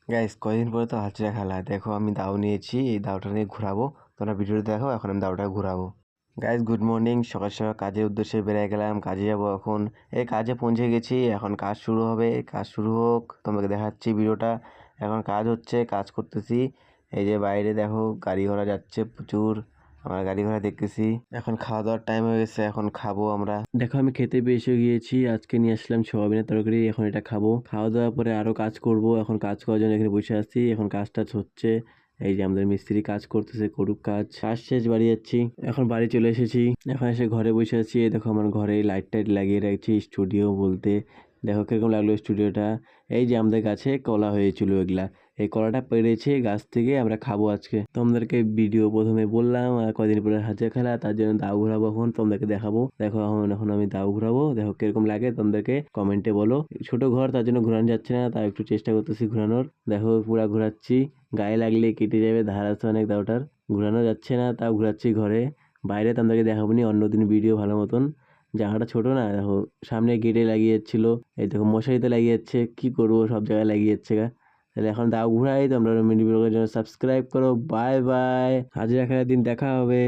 Guys কয়দিন পরে তো হালচিরা খেলা। দেখো আমি দাও নিয়েছি, এই দাওটা নিয়ে ঘুরাবো। তোমরা ভিডিওটা দেখো, এখন আমি দাওটা ঘুরাবো। গাইস গুড মর্নিং, সকাল সকাল কাজের উদ্দেশ্যে বেরিয়ে গেলাম। কাজে যাবো এখন। এই কাজে পৌঁছে গেছি, এখন কাজ শুরু হবে। কাজ শুরু হোক, তোমাকে দেখাচ্ছি ভিডিওটা। এখন কাজ হচ্ছে, কাজ করতেছি। এই যে বাইরে দেখো গাড়ি ঘোড়া যাচ্ছে প্রচুর, আমরা গাড়ি ঘোড়া দেখতেছি। এখন খাওয়া দাওয়ার টাইম হয়ে গেছে, এখন খাবো আমরা। দেখো আমি খেতে এসে গিয়েছি, আজকে নিয়ে আসলাম সোয়াবিনের তরকারি। এখন এটা খাবো, খাওয়া দাওয়ার পরে আরো কাজ করব। এখন কাজ করার জন্য এখানে বসে আছি, এখন কাজ টাজ হচ্ছে। এই যে আমাদের মিস্ত্রি কাজ করতেছে, করুক কাজ। কাজ শেষ, বাড়ি যাচ্ছি। এখন বাড়ি চলে এসেছি, এখন এসে ঘরে বসে আছি। এই দেখো আমার ঘরে লাইট টাইট লাগিয়ে রাখছি, স্টুডিও বলতে। দেখো কিরকম লাগলো স্টুডিওটা। এই যে আমাদের গাছে কলা হয়েছিল, এগুলা এই কলাটা পেড়েছে গাছ থেকে, আমরা খাবো আজকে। তোমাদেরকে ভিডিও প্রথমে বললাম কদিন পরে হাঁচা খেলা, তার জন্য দাও ঘুরাবো। এখন তোমাদেরকে দেখাবো। দেখো এখন আমি দাও ঘুরাবো, দেখো কিরকম লাগে তোমাদেরকে কমেন্টে বলো। ছোট ঘর, তার জন্য ঘুরানো যাচ্ছে না, তাই একটু চেষ্টা করতেছি ঘুরানোর। দেখো পুরা ঘুরাচ্ছি, গায়ে লাগলে কেটে যাবে, ধার আছে অনেক দাওটার। ঘুরানো যাচ্ছে না, তাও ঘুরাচ্ছি ঘরে। বাইরে তোমাদেরকে দেখাবো নি, অন্যদিন ভিডিও ভালো মতন। জায়গাটা ছোট না, দেখো সামনে গেটে লাগিয়ে যাচ্ছিল। এই দেখো মশারিতে লাগিয়ে যাচ্ছে, কি করবো সব জায়গায় লাগিয়ে যাচ্ছে গা। তাহলে এখন দাও ঘুরাই। তোমরা মিনি ব্লগের জন্য সাবস্ক্রাইব করো। বাই বাই, হাজিরা খেলার দিন দেখা হবে।